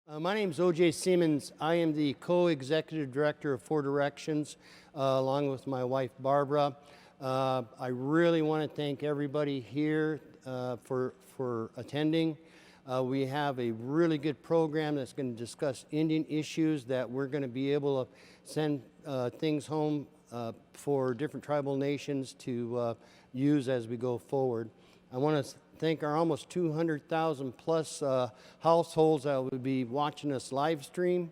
My name is O.J. Semans. I am the co-executive director of Four Directions, along with my wife Barbara. I really want to thank everybody here for attending. We have a really good program that's going to discuss Indian issues that we're going to be able to send things home for different tribal nations to use as we go forward. I want to thank our almost 200,000 plus households that will be watching us live stream.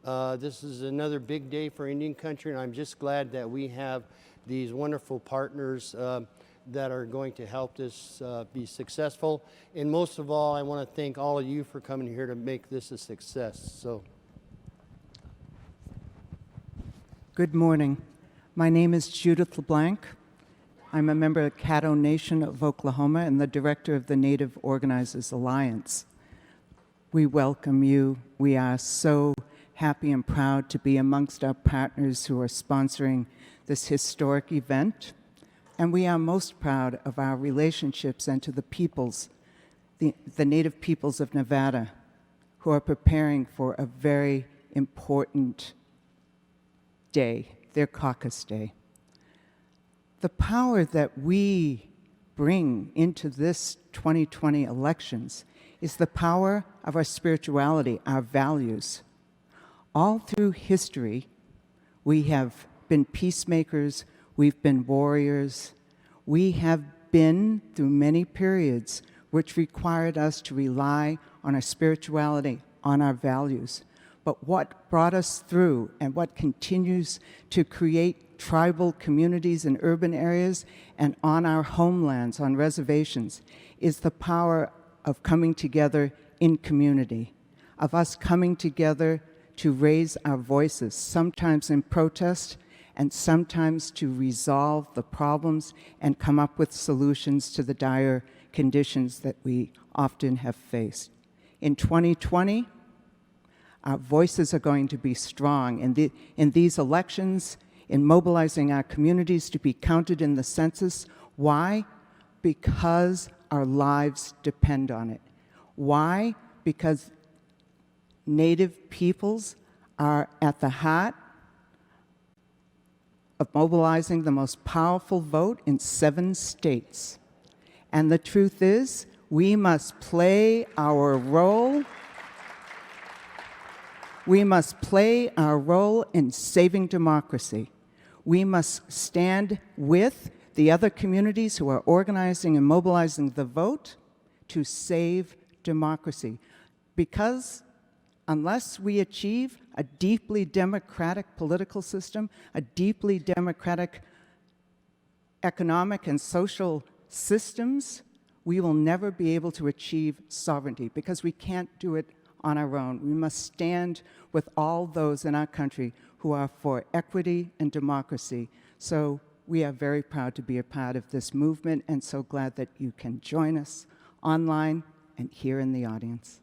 This is another big day for Indian country, and I'm just glad that we have these wonderful partners that are going to help this be successful. And most of all, I want to thank all of you for coming here to make this a success. So, good morning. My name is Judith Leblanc. I'm a member of Caddo Nation of Oklahoma and the director of the Native Organizers Alliance. We welcome you. We are so happy and proud to be amongst our partners who are sponsoring this historic event. And we are most proud of our relationships and to the peoples, the Native peoples of Nevada, who are preparing for a very important day, their caucus day. The power that we bring into this 2020 elections is the power of our spirituality, our values. All through history, we have been peacemakers, we've been warriors, we have been through many periods which required us to rely on our spirituality, on our values. But what brought us through and what continues to create tribal communities in urban areas and on our homelands, on reservations, is the power of coming together in community, of us coming together to raise our voices, sometimes in protest and sometimes to resolve the problems and come up with solutions to the dire conditions that we often have faced. In 2020, our voices are going to be strong in these elections, in mobilizing our communities to be counted in the census. Why? Because our lives depend on it. Why? Because Native peoples are at the heart of mobilizing the most powerful vote in 7 states. And the truth is, we must play our role. We must play our role in saving democracy. We must stand with the other communities who are organizing and mobilizing the vote to save democracy. Because unless we achieve a deeply democratic political system, a deeply democratic economic and social systems, we will never be able to achieve sovereignty because we can't do it on our own. We must stand with all those in our country who are for equity and democracy. So we are very proud to be a part of this movement and so glad that you can join us online and here in the audience.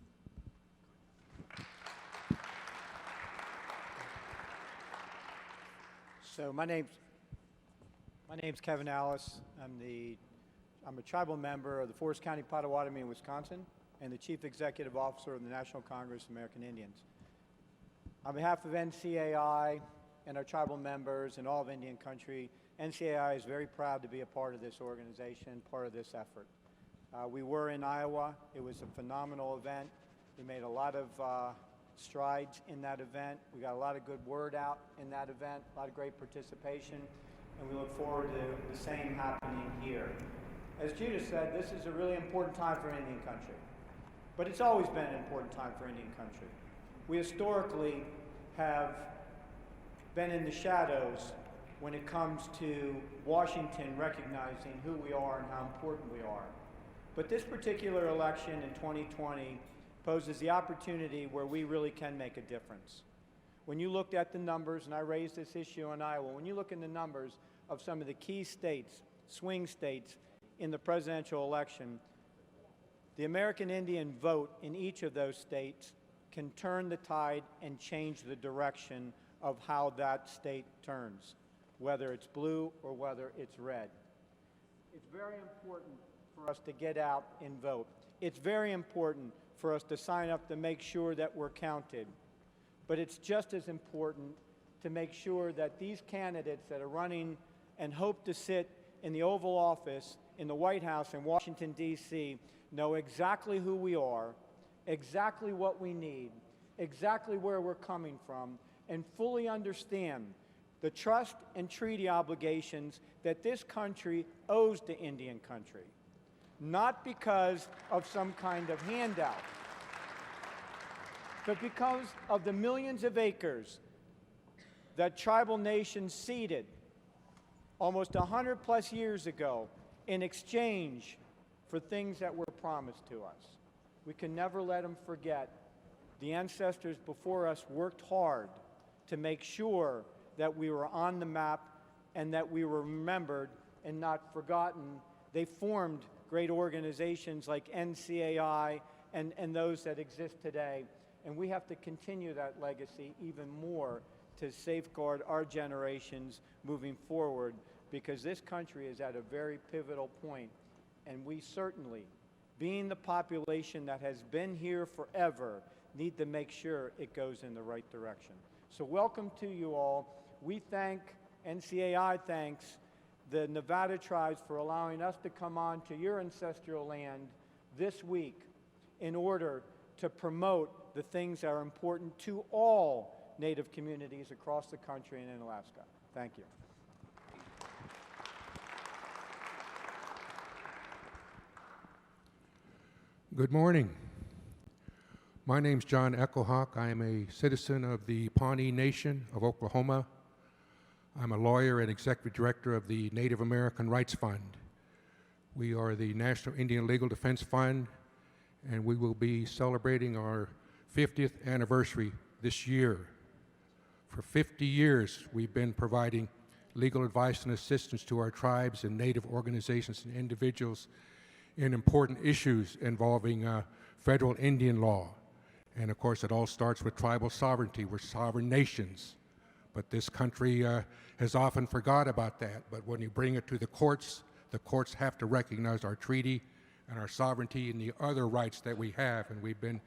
So my name's Kevin Allis. I'm a tribal member of the Forest County Potawatomi in Wisconsin and the Chief Executive Officer of the National Congress of American Indians. On behalf of NCAI and our tribal members and all of Indian country, NCAI is very proud to be a part of this organization, part of this effort. We were in Iowa. It was a phenomenal event. We made a lot of strides in that event. We got a lot of good word out in that event, a lot of great participation, and we look forward to the same happening here. As Judith said, this is a really important time for Indian country. But it's always been an important time for Indian country. We historically have been in the shadows when it comes to Washington recognizing who we are and how important we are. But this particular election in 2020 poses the opportunity where we really can make a difference. When you looked at the numbers, and I raised this issue in Iowa, when you look in the numbers of some of the key states, swing states in the presidential election, the American Indian vote in each of those states can turn the tide and change the direction of how that state turns, whether it's blue or whether it's red. It's very important for us to get out and vote. It's very important for us to sign up to make sure that we're counted. But it's just as important to make sure that these candidates that are running and hope to sit in the Oval Office in the White House in Washington, D.C., know exactly who we are, exactly what we need, exactly where we're coming from, and fully understand the trust and treaty obligations that this country owes to Indian country, not because of some kind of handout, but because of the millions of acres that tribal nations ceded almost 100 plus years ago in exchange for things that were promised to us. We can never let them forget. The ancestors before us worked hard to make sure that we were on the map and that we were remembered and not forgotten. They formed great organizations like NCAI and those that exist today. And we have to continue that legacy even more to safeguard our generations moving forward, because this country is at a very pivotal point, and we certainly, being the population that has been here forever, need to make sure it goes in the right direction. So welcome to you all. We thank, NCAI thanks the Nevada tribes for allowing us to come on to your ancestral land this week in order to promote the things that are important to all Native communities across the country and in Alaska. Thank you. Good morning. My name's John Echohawk. I am a citizen of the Pawnee Nation of Oklahoma. I'm a lawyer and executive director of the Native American Rights Fund. We are the National Indian Legal Defense Fund, and we will be celebrating our 50th anniversary this year. For 50 years, we've been providing legal advice and assistance to our tribes and Native organizations and individuals in important issues involving federal Indian law. And of course, it all starts with tribal sovereignty. We're sovereign nations. But this country has often forgot about that. But when you bring it to the courts have to recognize our treaty and our sovereignty and the other rights that we have. And we've been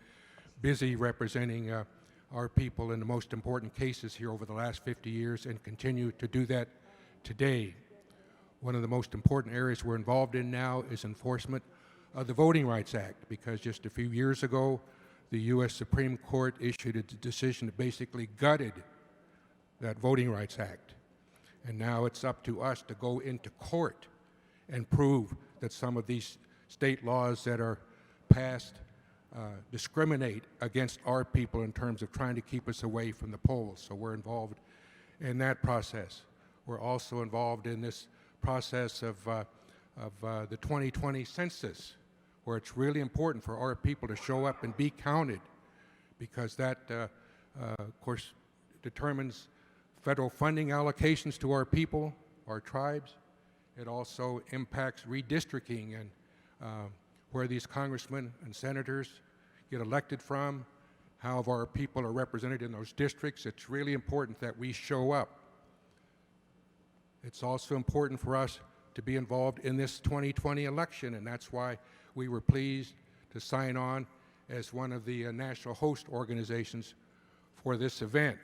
busy representing our people in the most important cases here over the last 50 years and continue to do that today. One of the most important areas we're involved in now is enforcement of the Voting Rights Act, because just a few years ago, the U.S. Supreme Court issued a decision that basically gutted that Voting Rights Act. And now it's up to us to go into court and prove that some of these state laws that are passed discriminate against our people in terms of trying to keep us away from the polls. So we're involved in that process. We're also involved in this process of the 2020 census, where it's really important for our people to show up and be counted, because that, of course, determines federal funding allocations to our people, our tribes. It also impacts redistricting and where these congressmen and senators get elected from, how our people are represented in those districts. It's really important that we show up. It's also important for us to be involved in this 2020 election, and that's why we were pleased to sign on as one of the national host organizations for this event.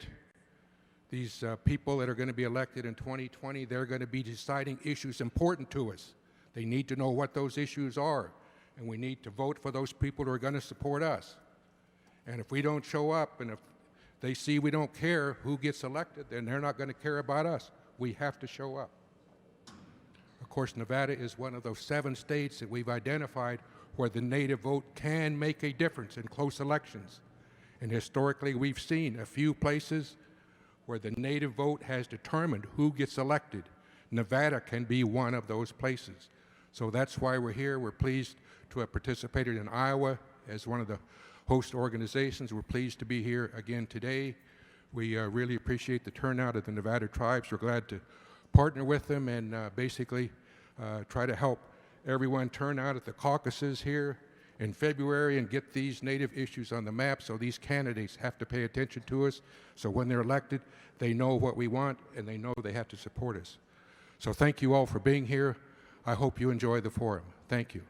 These people that are going to be elected in 2020, they're going to be deciding issues important to us. They need to know what those issues are, and we need to vote for those people who are going to support us. And if we don't show up, and if they see we don't care who gets elected, then they're not going to care about us. We have to show up. Of course, Nevada is one of those 7 states that we've identified where the Native vote can make a difference in close elections. And historically, we've seen a few places where the Native vote has determined who gets elected. Nevada can be one of those places. So that's why we're here. We're pleased to have participated in Iowa as one of the host organizations. We're pleased to be here again today. We really appreciate the turnout of the Nevada tribes. We're glad to partner with them and basically try to help everyone turn out at the caucuses here in February and get these Native issues on the map. So these candidates have to pay attention to us. So when they're elected, they know what we want and they know they have to support us. So thank you all for being here. I hope you enjoy the forum. Thank you.